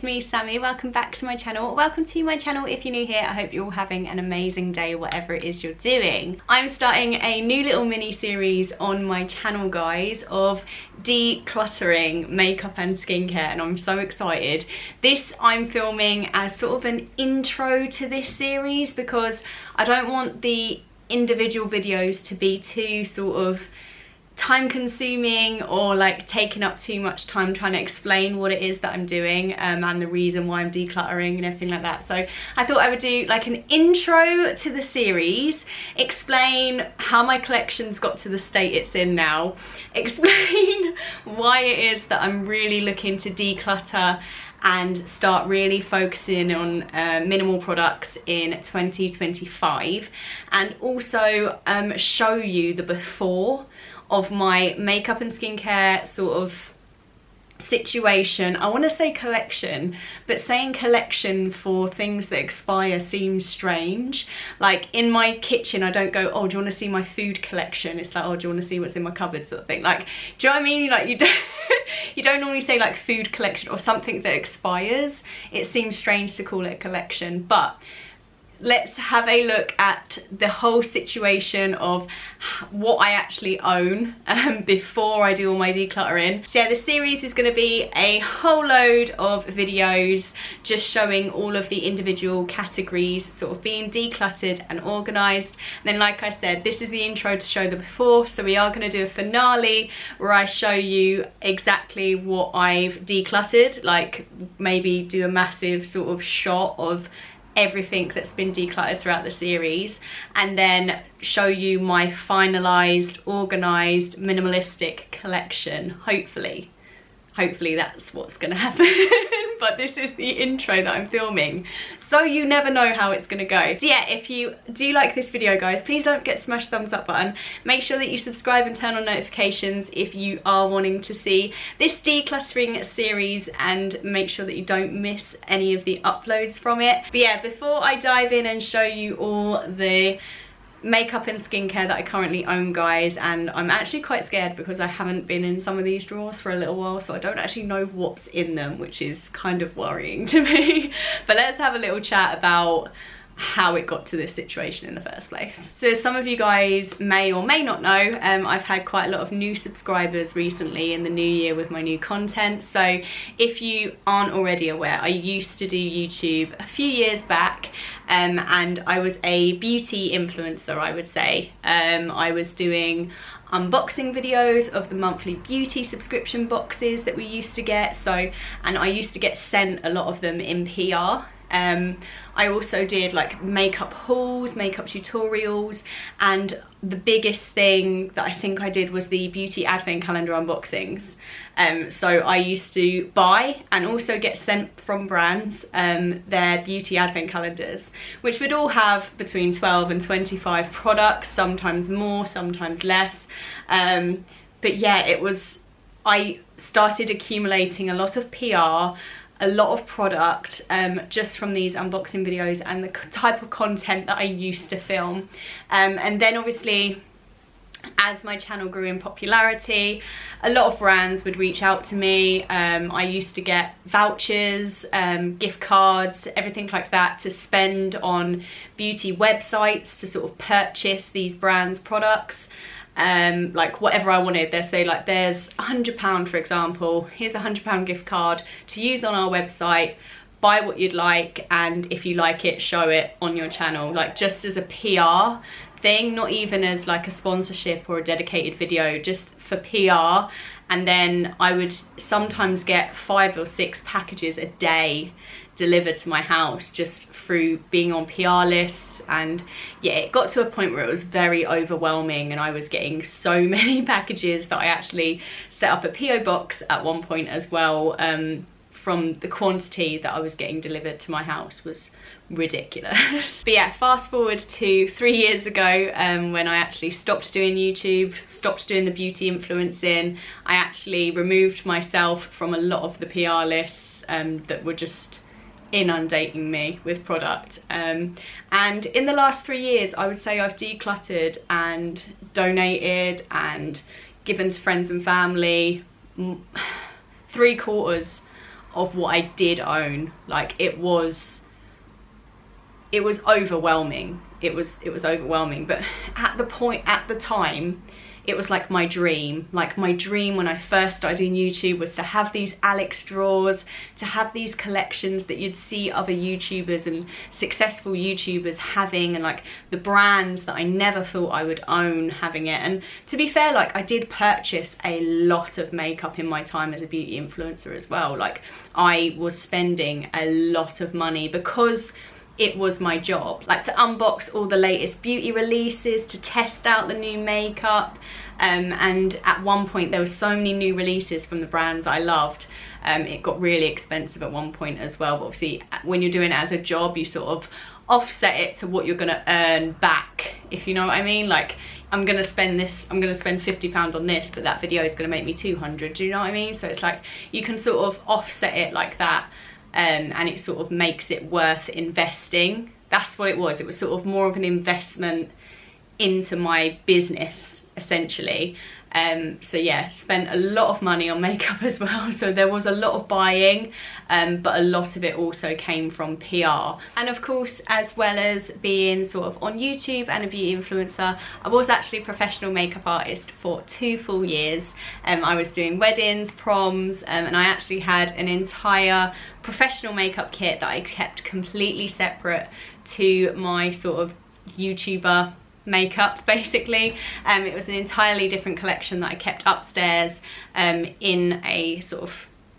it's me, Sammy. Welcome back to my channel. Welcome to my channel if you're new here. I hope you're all having an amazing day, whatever it is you're doing. I'm starting a new little mini series on my channel, guys, of decluttering makeup and skincare, and I'm so excited. This I'm filming as sort of an intro to this series because I don't want the individual videos to be too sort of time consuming or like taking up too much time trying to explain what it is that I'm doing and the reason why I'm decluttering and everything like that. So I thought I would do like an intro to the series, explain how my collection's got to the state it's in now, explain why it is that I'm really looking to declutter and start really focusing on minimal products in 2025, and also show you the before of my makeup and skincare sort of situation. I want to say collection, but saying collection for things that expire seems strange. Like in my kitchen, I don't go, oh, do you want to see my food collection? It's like, oh, do you want to see what's in my cupboard, sort of thing. Like, do you know what I mean? Like, you don't you don't normally say like food collection or something that expires. It seems strange to call it a collection, but let's have a look at the whole situation of what I actually own before I do all my decluttering. So yeah, the series is going to be a whole load of videos just showing all of the individual categories sort of being decluttered and organised. And then, like I said, this is the intro to show the before, so we are going to do a finale where I show you exactly what I've decluttered, like maybe do a massive sort of shot of everything that's been decluttered throughout the series, and then show you my finalized, organized, minimalistic collection. Hopefully that's what's gonna happen. But this is the intro that I'm filming, so you never know how it's gonna go. So yeah, if you do like this video, guys, please don't forget to smash the thumbs up button. Make sure that you subscribe and turn on notifications if you are wanting to see this decluttering series, and make sure that you don't miss any of the uploads from it. But yeah, before I dive in and show you all the makeup and skincare that I currently own, guys, and I'm actually quite scared because I haven't been in some of these drawers for a little while, so I don't actually know what's in them, which is kind of worrying to me. But let's have a little chat about how it got to this situation in the first place. So some of you guys may or may not know, I've had quite a lot of new subscribers recently in the new year with my new content. So if you aren't already aware, I used to do YouTube a few years back, and I was a beauty influencer, I would say. I was doing unboxing videos of the monthly beauty subscription boxes that we used to get, and I used to get sent a lot of them in PR. I also did like makeup hauls, makeup tutorials, and the biggest thing that I think I did was the beauty advent calendar unboxings. So I used to buy and also get sent from brands their beauty advent calendars, which would all have between 12 and 25 products, sometimes more, sometimes less. But yeah, I started accumulating a lot of PR, a lot of product just from these unboxing videos and the type of content that I used to film. And then obviously, as my channel grew in popularity, a lot of brands would reach out to me. I used to get vouchers, gift cards, everything like that to spend on beauty websites to sort of purchase these brands' products. Like whatever I wanted. They'll say like, there's £100 for example, here's a £100 gift card to use on our website, buy what you'd like, and if you like it, show it on your channel, like just as a PR thing, not even as like a sponsorship or a dedicated video, just for PR. And then I would sometimes get 5 or 6 packages a day delivered to my house just through being on PR lists. And yeah, it got to a point where it was very overwhelming, and I was getting so many packages that I actually set up a PO box at one point as well. From the quantity that I was getting delivered to my house was ridiculous. But yeah, fast forward to 3 years ago, when I actually stopped doing YouTube, stopped doing the beauty influencing. I actually removed myself from a lot of the PR lists that were just inundating me with product. And in the last 3 years, I would say I've decluttered and donated and given to friends and family 3/4 of what I did own. Like it was overwhelming. It was overwhelming, but at the time, it was like my dream. Like my dream when I first started doing YouTube was to have these Alex drawers, to have these collections that you'd see other YouTubers and successful YouTubers having, and like the brands that I never thought I would own having it. And to be fair, like I did purchase a lot of makeup in my time as a beauty influencer as well. Like I was spending a lot of money because it was my job, like to unbox all the latest beauty releases, to test out the new makeup, and at one point there were so many new releases from the brands I loved. It got really expensive at one point as well, but obviously when you're doing it as a job, you sort of offset it to what you're gonna earn back, if you know what I mean. Like I'm gonna spend £50 on this, but that video is gonna make me 200, do you know what I mean? So it's like you can sort of offset it like that. And it sort of makes it worth investing. That's what it was. It was sort of more of an investment into my business, essentially. So yeah, spent a lot of money on makeup as well. So there was a lot of buying, but a lot of it also came from PR. And of course, as well as being sort of on YouTube and a beauty influencer, I was actually a professional makeup artist for 2 full years. I was doing weddings, proms, and I actually had an entire professional makeup kit that I kept completely separate to my sort of YouTuber makeup, basically. It was an entirely different collection that I kept upstairs in a sort of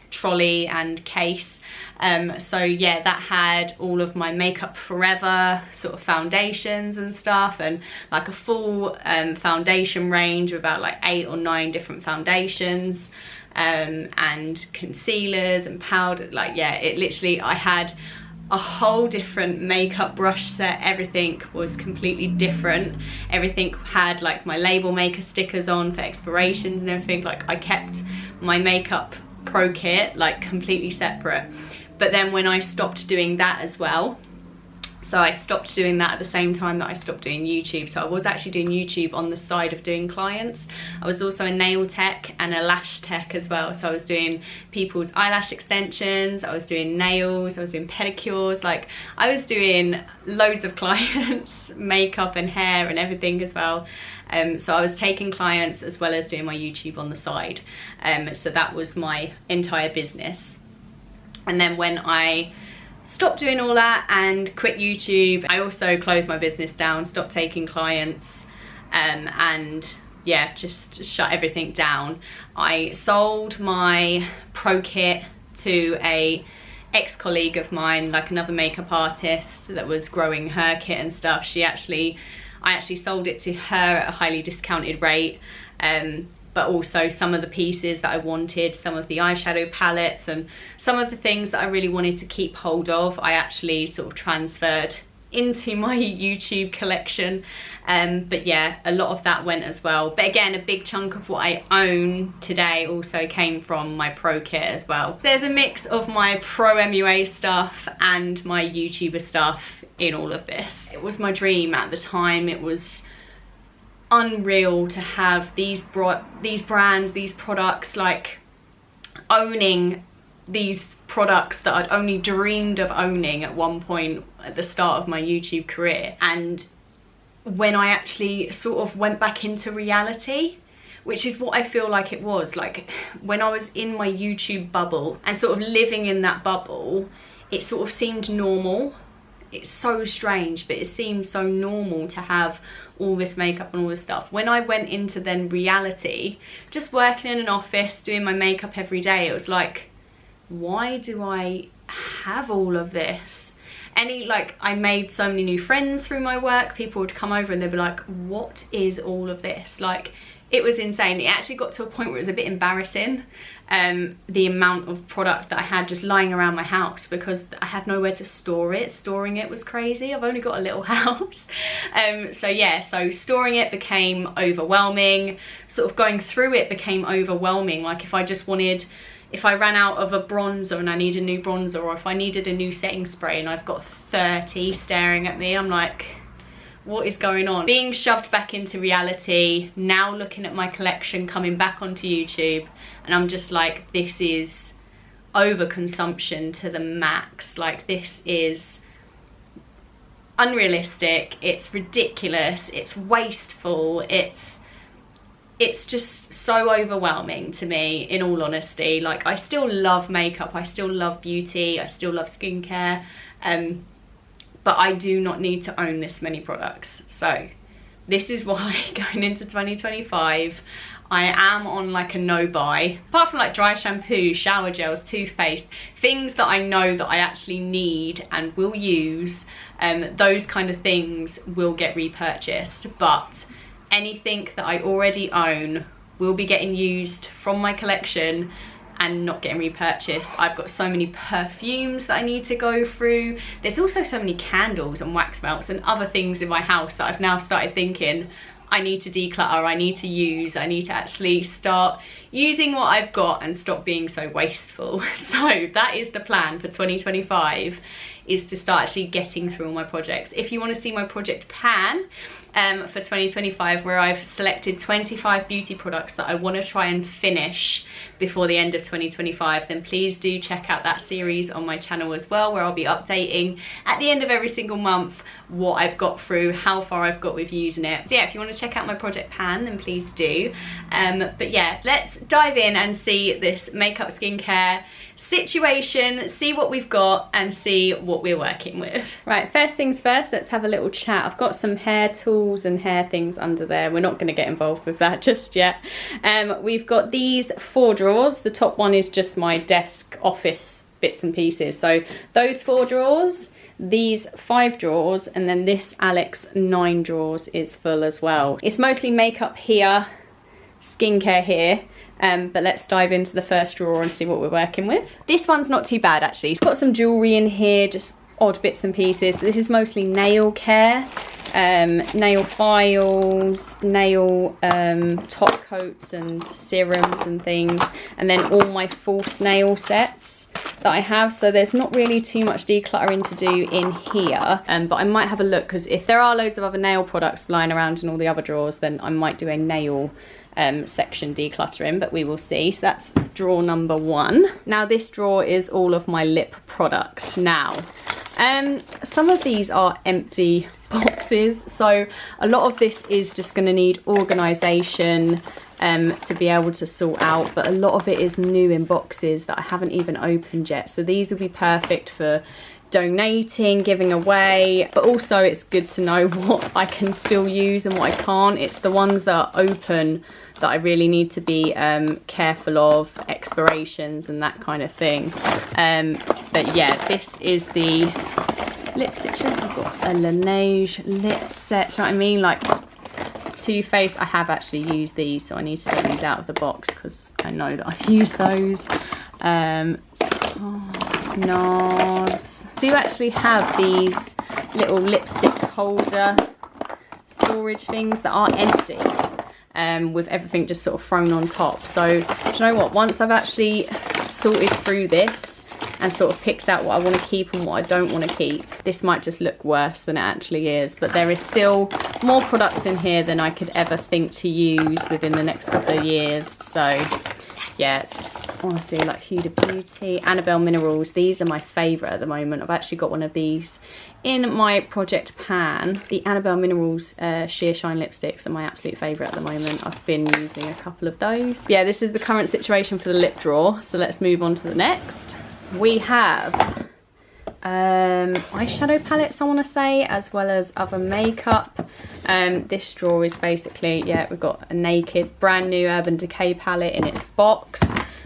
trolley and case. So yeah, that had all of my Makeup Forever sort of foundations and stuff, and like a full foundation range of about like 8 or 9 different foundations, and concealers and powder. Like yeah, it literally, I had a whole different makeup brush set. Everything was completely different. Everything had like my label maker stickers on for expirations and everything. Like I kept my makeup pro kit like completely separate. But then when I stopped doing that as well, so I stopped doing that at the same time that I stopped doing YouTube. So I was actually doing YouTube on the side of doing clients. I was also a nail tech and a lash tech as well. So I was doing people's eyelash extensions, I was doing nails, I was doing pedicures. Like I was doing loads of clients, makeup and hair and everything as well. So I was taking clients as well as doing my YouTube on the side. So that was my entire business. And then when I stopped doing all that and quit YouTube, I also closed my business down, stopped taking clients, and yeah, just shut everything down. I sold my pro kit to a ex-colleague of mine, like another makeup artist that was growing her kit and stuff. I actually sold it to her at a highly discounted rate. But also some of the pieces that I wanted, some of the eyeshadow palettes and some of the things that I really wanted to keep hold of, I actually sort of transferred into my YouTube collection. But yeah, a lot of that went as well. But again, a big chunk of what I own today also came from my pro kit as well. There's a mix of my pro MUA stuff and my YouTuber stuff in all of this. It was my dream at the time. It was unreal to have these brands, these products, like owning these products that I'd only dreamed of owning at one point at the start of my YouTube career. And when I actually sort of went back into reality, which is what I feel like it was, like when I was in my YouTube bubble and sort of living in that bubble, it sort of seemed normal. It's so strange, but it seemed so normal to have all this makeup and all this stuff. When I went into then reality, just working in an office, doing my makeup every day, it was like, why do I have all of this? Like I made so many new friends through my work. People would come over and they'd be like, what is all of this? Like it was insane. It actually got to a point where it was a bit embarrassing, the amount of product that I had just lying around my house, because I had nowhere to store it. Storing it was crazy. I've only got a little house. So yeah, so storing it became overwhelming. Sort of going through it became overwhelming. Like if I ran out of a bronzer and I need a new bronzer, or if I needed a new setting spray and I've got 30 staring at me, I'm like, what is going on? Being shoved back into reality, now looking at my collection coming back onto YouTube, and I'm just like, this is overconsumption to the max. Like, this is unrealistic, it's ridiculous, it's wasteful, it's just so overwhelming to me, in all honesty. Like, I still love makeup, I still love beauty, I still love skincare, but I do not need to own this many products. So this is why going into 2025 I am on like a no buy, apart from like dry shampoo, shower gels, toothpaste, things that I know that I actually need and will use. Those kind of things will get repurchased, but anything that I already own will be getting used from my collection and not getting repurchased. I've got so many perfumes that I need to go through. There's also so many candles and wax melts and other things in my house that I've now started thinking, I need to declutter, I need to use, I need to actually start using what I've got and stop being so wasteful. So that is the plan for 2025, is to start actually getting through all my projects. If you want to see my project pan for 2025, where I've selected 25 beauty products that I want to try and finish before the end of 2025, then please do check out that series on my channel as well, where I'll be updating at the end of every single month what I've got through, how far I've got with using it. So yeah, if you want to check out my project pan, then please do. But yeah, let's dive in and see this makeup skincare situation, see what we've got and see what we're working with. Right, first things first, let's have a little chat. I've got some hair tools and hair things under there. We're not going to get involved with that just yet. We've got these 4 drawers. The top one is just my desk office bits and pieces. So those 4 drawers, these 5 drawers, and then this Alex 9 drawers is full as well. It's mostly makeup here, skincare here. But let's dive into the first drawer and see what we're working with. This one's not too bad actually. It's got some jewellery in here, just odd bits and pieces. This is mostly nail care, nail files, nail top coats and serums and things, and then all my false nail sets that I have. So there's not really too much decluttering to do in here, but I might have a look, because if there are loads of other nail products lying around in all the other drawers, then I might do a nail section decluttering, but we will see. So that's drawer number 1. Now this drawer is all of my lip products. Now some of these are empty boxes, so a lot of this is just going to need organisation to be able to sort out, but a lot of it is new in boxes that I haven't even opened yet. So these will be perfect for donating, giving away, but also it's good to know what I can still use and what I can't. It's the ones that are open that I really need to be careful of, expirations and that kind of thing. But yeah, this is the lipstick set. I've got a Laneige lip set, you know what I mean? Like Too Faced, I have actually used these, so I need to take these out of the box because I know that I've used those. NARS. I do actually have these little lipstick holder storage things that are empty, with everything just sort of thrown on top. So do you know what, once I've actually sorted through this and sort of picked out what I want to keep and what I don't want to keep, this might just look worse than it actually is, but there is still more products in here than I could ever think to use within the next couple of years. So yeah, it's just honestly like Huda Beauty, Annabelle Minerals. These are my favourite at the moment. I've actually got one of these in my project pan. The Annabelle Minerals Sheer Shine lipsticks are my absolute favourite at the moment. I've been using a couple of those. Yeah, this is the current situation for the lip drawer. So let's move on to the next. We have eyeshadow palettes, I want to say, as well as other makeup. This drawer is basically, yeah, we've got a Naked brand new Urban Decay palette in its box,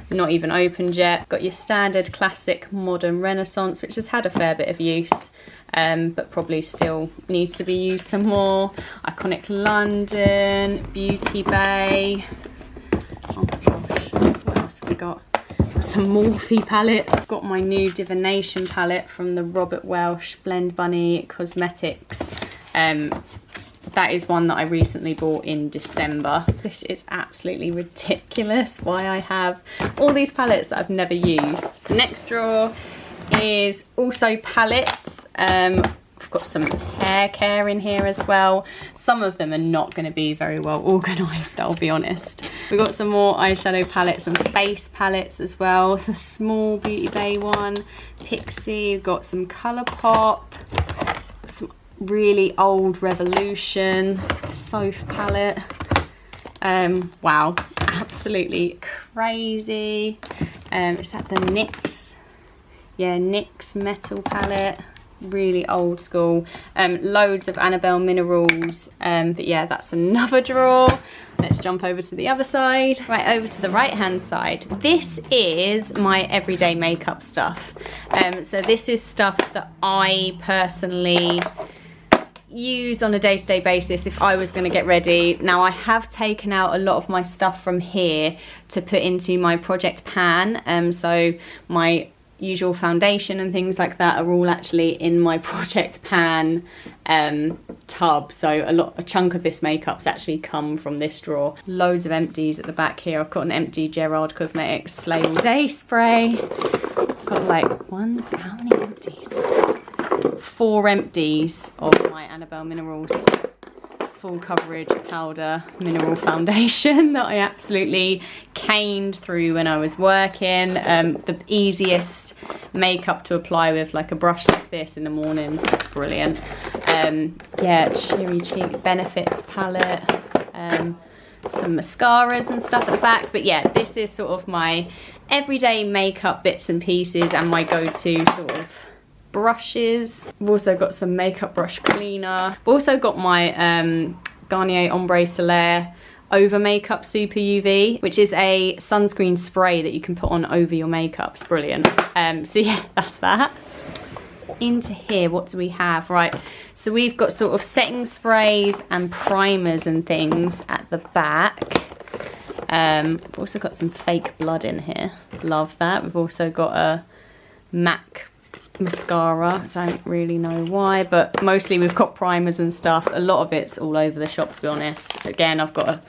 not even opened yet. Got your standard classic modern Renaissance, which has had a fair bit of use, but probably still needs to be used some more. Iconic London, Beauty Bay. Oh gosh, what else have we got? Some Morphe palettes. I've got my new Divination palette from the Robert Welsh Blend Bunny Cosmetics. That is one that I recently bought in December. This is absolutely ridiculous why I have all these palettes that I've never used. The next drawer is also palettes I've got some hair care in here as well. Some of them are not going to be very well organised, I'll be honest. We've got some more eyeshadow palettes and face palettes as well. The small Beauty Bay one, Pixie. We've got some Colourpop, some really old Revolution, Soph palette. Wow, absolutely crazy. Is that the NYX? Yeah, NYX metal palette. Really old school. Loads of Annabelle Minerals. But yeah, that's another drawer. Let's jump over to the other side. Right, over to the right hand side. This is my everyday makeup stuff. So this is stuff that I personally use on a day-to-day basis if I was going to get ready. Now, I have taken out a lot of my stuff from here to put into my project pan. So my usual foundation and things like that are all actually in my project pan tub. So a chunk of this makeup's actually come from this drawer. Loads of empties at the back here. I've got an empty Gerard Cosmetics Slay All Day spray. I've got like how many empties? 4 empties of my Annabelle Minerals full coverage powder mineral foundation that I absolutely caned through when I was working. The easiest makeup to apply with, like a brush like this in the mornings. It's brilliant. Yeah, Cherry Cheek Benefits palette. Some mascaras and stuff at the back. But yeah, this is sort of my everyday makeup bits and pieces and my go-to sort of brushes. I've also got some makeup brush cleaner. I've also got my Garnier Ombre Solaire Over Makeup Super UV, which is a sunscreen spray that you can put on over your makeup. It's brilliant. So yeah, that's that. Into here, what do we have? Right, so we've got sort of setting sprays and primers and things at the back. We've also got some fake blood in here. Love that. We've also got a MAC mascara. I don't really know why, but mostly we've got primers and stuff. A lot of it's all over the shop, to be honest. Again, I've got a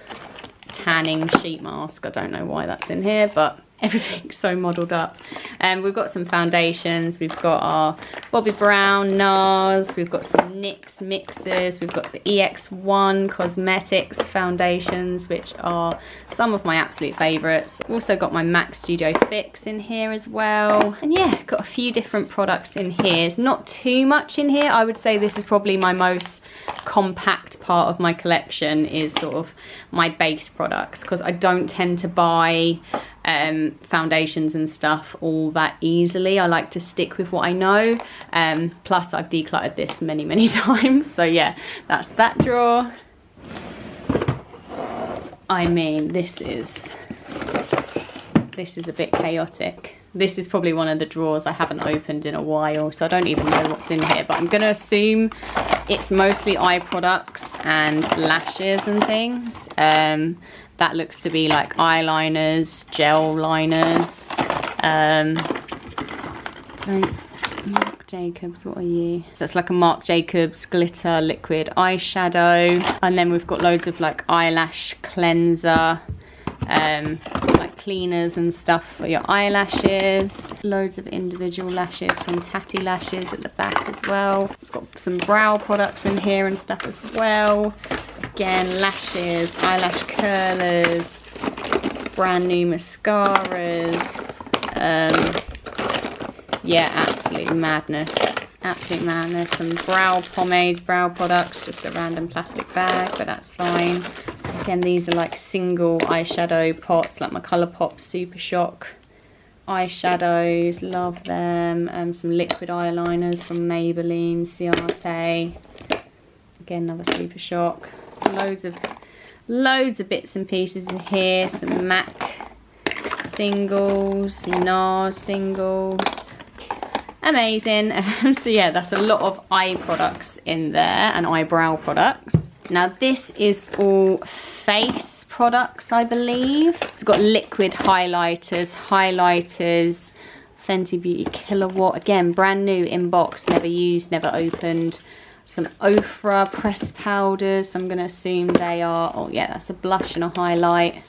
tanning sheet mask. I don't know why that's in here, but everything's so modelled up. We've got some foundations. We've got our Bobbi Brown NARS. We've got some NYX mixers. We've got the EX1 Cosmetics foundations, which are some of my absolute favourites. Also got my MAC Studio Fix in here as well. And yeah, got a few different products in here. It's not too much in here. I would say this is probably my most compact part of my collection, is sort of my base products, because I don't tend to buy foundations and stuff all that easily. I like to stick with what I know. Plus I've decluttered this many times. So yeah, that's that drawer. I mean, this is a bit chaotic. This is probably one of the drawers I haven't opened in a while, so I don't even know what's in here, but I'm gonna assume it's mostly eye products and lashes and things. That looks to be like eyeliners, gel liners. Marc Jacobs, what are you? So it's like a Marc Jacobs glitter liquid eyeshadow. And then we've got loads of like eyelash cleanser, like cleaners and stuff for your eyelashes. Loads of individual lashes from Tatty Lashes at the back as well. Got some brow products in here and stuff as well. Again, lashes, eyelash curlers, brand new mascaras. Yeah, absolute madness. Absolute madness. Some brow pomades, brow products, just a random plastic bag, but that's fine. Again, these are like single eyeshadow pots, like my Colourpop Super Shock eyeshadows, love them. Some liquid eyeliners from Maybelline, Ciate. Again, another Super Shock. So loads of bits and pieces in here. Some MAC singles, NARS singles. Amazing. So yeah, that's a lot of eye products in there and eyebrow products. Now this is all face products, I believe. It's got liquid highlighters, Fenty Beauty Kilowatt. Again, brand new in box, never used, never opened. Some Ofra pressed powders. I'm going to assume they are, oh yeah, that's a blush and a highlight.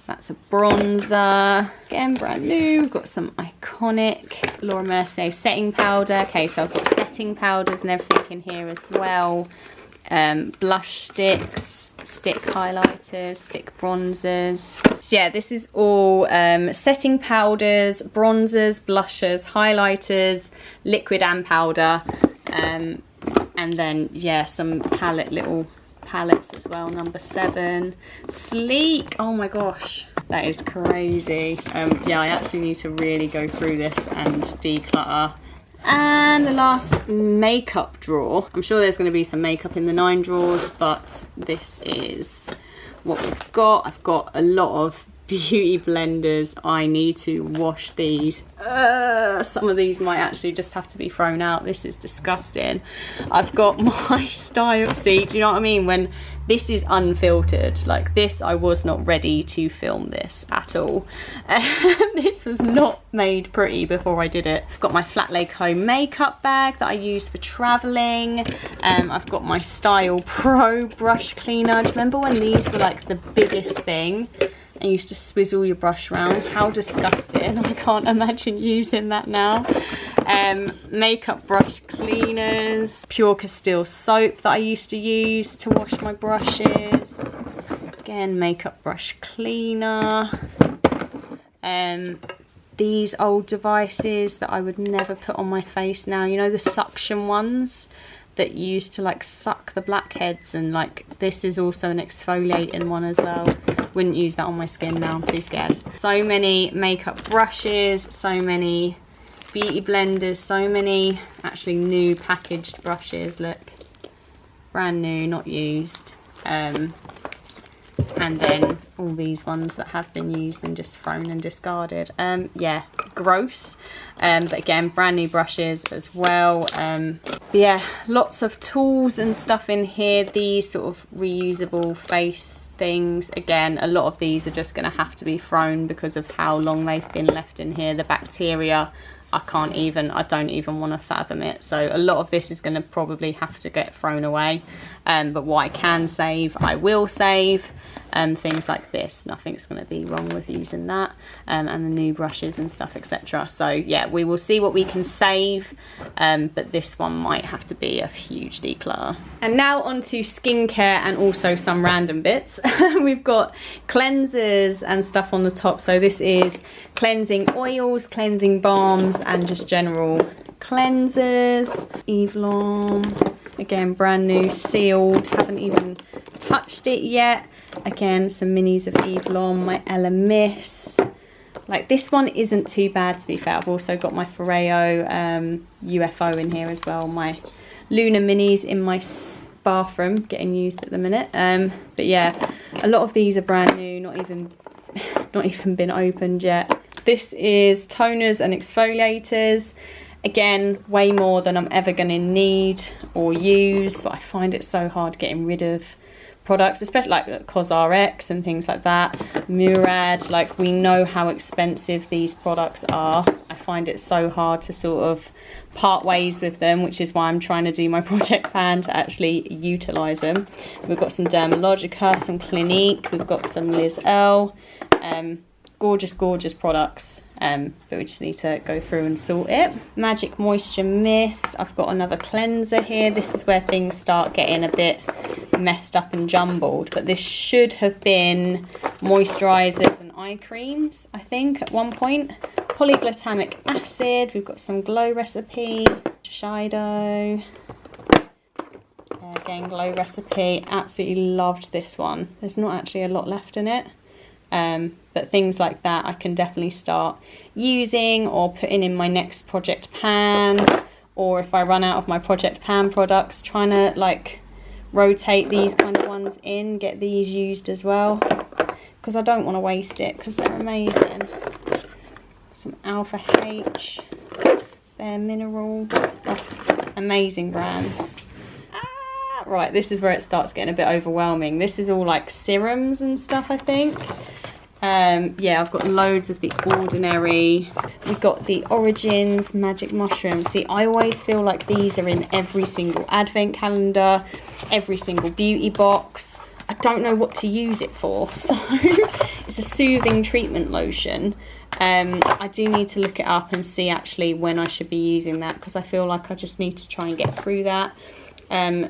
That's a bronzer. Again, brand new. We've got some iconic Laura Mercier setting powder. Okay, so I've got setting powders and everything in here as well. Blush sticks, stick highlighters, stick bronzers. So yeah, this is all setting powders, bronzers, blushers, highlighters, liquid and powder. And then yeah, some little palettes as well. Number 7, sleek. Oh my gosh, that is crazy. Yeah, I actually need to really go through this and declutter. And the last, makeup drawer. I'm sure there's going to be some makeup in the 9 drawers, but this is what we've got. I've got a lot of beauty blenders. I need to wash these. Some of these might actually just have to be thrown out. This is disgusting. I've got my style. See, do you know what I mean? When this is unfiltered, like this, I was not ready to film this at all. This was not made pretty before I did it. I've got my flat lay comb makeup bag that I use for traveling. I've got my Style Pro brush cleaner. Do you remember when these were like the biggest thing? And you used to swizzle your brush around. How disgusting. I can't imagine using that now. Makeup brush cleaners. Pure Castile soap that I used to use to wash my brushes. Again, makeup brush cleaner. These old devices that I would never put on my face now. You know, the suction ones that used to like suck the blackheads, and like this is also an exfoliating one as well. Wouldn't use that on my skin now, I'm too scared. So many makeup brushes, so many beauty blenders, so many actually new packaged brushes. Look, brand new, not used. And then all these ones that have been used and just thrown and discarded. Yeah, gross. But again, brand new brushes as well. Yeah, lots of tools and stuff in here. These sort of reusable face things. Again, a lot of these are just going to have to be thrown because of how long they've been left in here. The bacteria, I don't even want to fathom it. So a lot of this is going to probably have to get thrown away. But what I can save, I will save. Things like this, nothing's going to be wrong with using that. And the new brushes and stuff, etc. So yeah, we will see what we can save. But this one might have to be a huge declutter. And now onto skincare and also some random bits. We've got cleansers and stuff on the top. So this is cleansing oils, cleansing balms, and just general cleansers. Eve Lom, again, brand new, sealed, haven't even touched it yet. Again, some minis of Eve Lom, my Ella Miss. Like this one isn't too bad, to be fair. I've also got my Foreo UFO in here as well. My Luna minis in my bathroom, getting used at the minute. But yeah, a lot of these are brand new, not even been opened yet. This is toners and exfoliators. Again, way more than I'm ever going to need or use, but I find it so hard getting rid of products, especially like CosRx and things like that. Murad, like we know how expensive these products are. I find it so hard to sort of part ways with them, which is why I'm trying to do my project plan to actually utilize them. We've got some Dermalogica, some Clinique, we've got some Liz Earle. Gorgeous products, but we just need to go through and sort it. Magic Moisture Mist. I've got another cleanser here. This is where things start getting a bit messed up and jumbled, but this should have been moisturizers and eye creams, I think, at one point. Polyglutamic acid. We've got some Glow Recipe, Shiseido. Again, Glow Recipe. Absolutely loved this one. There's not actually a lot left in it. But things like that I can definitely start using or putting in my next project pan, or if I run out of my project pan products, trying to like rotate these kind of ones in, get these used as well, because I don't want to waste it because they're amazing. Some Alpha H, Bare Minerals, amazing brands. Right, this is where it starts getting a bit overwhelming. This is all like serums and stuff, I think. Yeah, I've got loads of The Ordinary. We've got the Origins Magic Mushroom. See, I always feel like these are in every single advent calendar, every single beauty box. I don't know what to use it for, so It's a soothing treatment lotion. I do need to look it up and see actually when I should be using that, because I feel like I just need to try and get through that.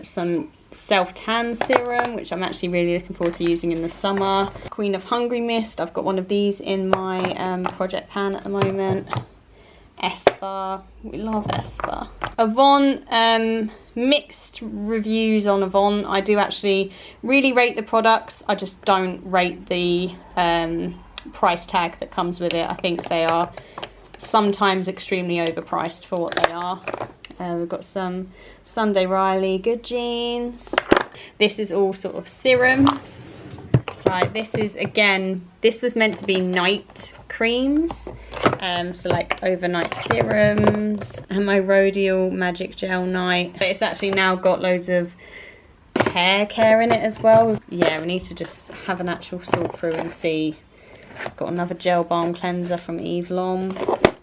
Some self-tan serum, which I'm actually really looking forward to using in the summer. Queen of Hungry Mist, I've got one of these in my project pan at the moment. Esper, we love Esper. Avon, mixed reviews on Avon. I do actually really rate the products, I just don't rate the price tag that comes with it. I think they are sometimes extremely overpriced for what they are. We've got some Sunday Riley Good Jeans. This is all sort of serums. Right, this is, again, this was meant to be night creams. So like overnight serums. And my Rhodial Magic Gel Night. But it's actually now got loads of hair care in it as well. Yeah, we need to just have an actual sort through and see. Got another gel balm cleanser from Eve Lom.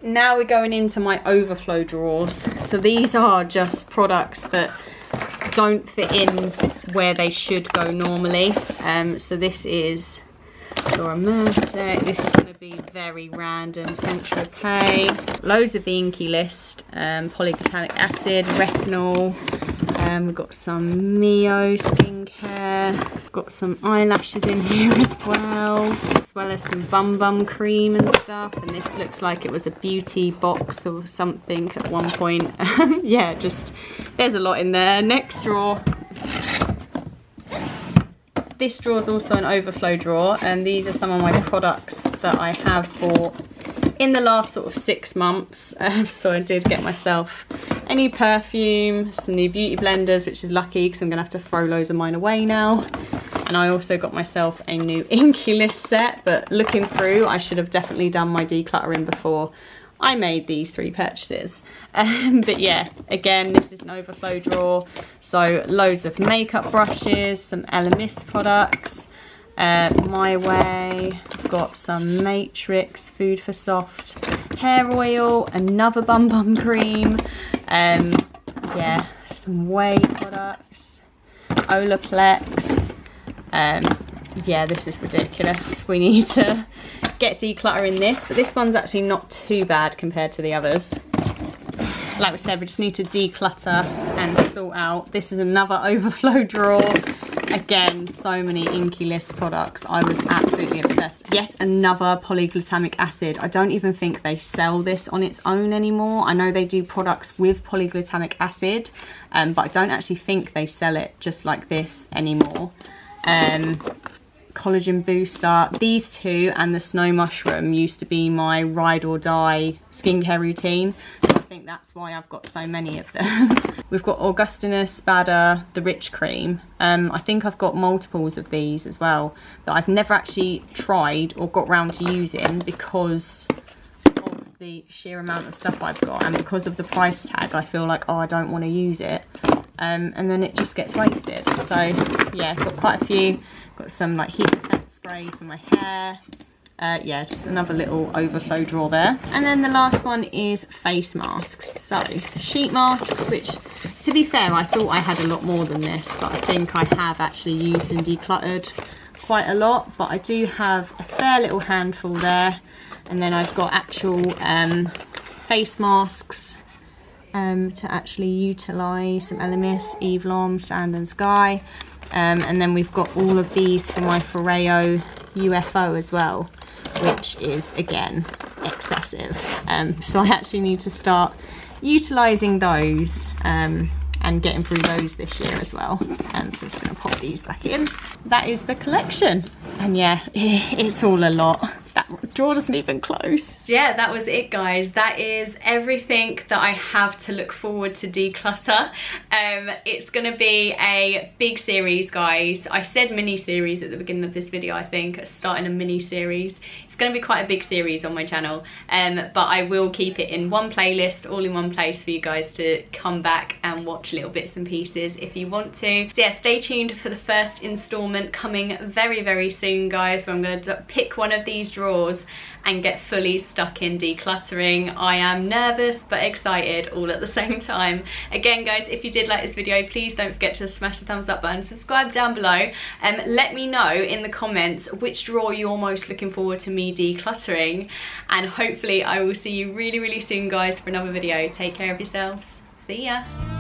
Now we're going into my overflow drawers. So these are just products that don't fit in where they should go normally. So this is Laura Mercier. This is going to be very random. Saint-Tropez. Loads of the Inky List. Polyglutamic acid, retinol. We've got some Mio skincare. Got some eyelashes in here as well as some bum cream and stuff. And this looks like it was a beauty box or something at one point. Yeah, just there's a lot in there. Next drawer. This drawer is also an overflow drawer, and these are some of my products that I have bought in the last sort of 6 months. So I did get myself a new perfume, some new beauty blenders, which is lucky because I'm gonna have to throw loads of mine away now. And I also got myself a new Inky List set, but looking through, I should have definitely done my decluttering before I made these 3 purchases. But yeah, again, this is an overflow drawer. So loads of makeup brushes, some Elemis products, My Way, I've got some Matrix Food for Soft hair oil, another bum cream, yeah, some Way products, Olaplex. Yeah, this is ridiculous. We need to get decluttering this, but this one's actually not too bad compared to the others. Like we said, we just need to declutter and sort out. This is another overflow drawer. Again, so many Inky List products. I was absolutely obsessed. Yet another polyglutamic acid. I don't even think they sell this on its own anymore. I know they do products with polyglutamic acid, but I don't actually think they sell it just like this anymore. Collagen booster. These two and the snow mushroom used to be my ride or die skincare routine. So I think that's why I've got so many of them. We've got Augustinus Bader, the Rich Cream. I think I've got multiples of these as well that I've never actually tried or got round to using because of the sheer amount of stuff I've got, and because of the price tag I feel like, oh, I don't want to use it. And then it just gets wasted. So yeah, I've got quite a few. Got some like heat effect spray for my hair. Yeah, just another little overflow drawer there. And then the last one is face masks. So sheet masks, which to be fair, I thought I had a lot more than this, but I think I have actually used and decluttered quite a lot. But I do have a fair little handful there. And then I've got actual face masks to actually utilise, some Elemis, Eve Lom, Sand and Sky. And then we've got all of these for my Foreo UFO as well, which is again excessive. So I actually need to start utilising those and getting through those this year as well. So I'm just going to pop these back in. That is the collection, and yeah, it's all a lot. That drawer doesn't even close. So yeah, that was it, guys. That is everything that I have to look forward to declutter. It's gonna be a big series, guys. I said mini series at the beginning of this video. I think starting a mini series. It's gonna be quite a big series on my channel, but I will keep it in one playlist, all in one place for you guys to come back and watch little bits and pieces if you want to. So yeah, stay tuned for the first installment coming very soon, guys. So I'm gonna pick one of these drawers and get fully stuck in decluttering. I am nervous but excited all at the same time. Again guys, if you did like this video, please don't forget to smash the thumbs up button, subscribe down below, and let me know in the comments which drawer you're most looking forward to me decluttering, and hopefully I will see you really soon guys for another video. Take care of yourselves. See ya.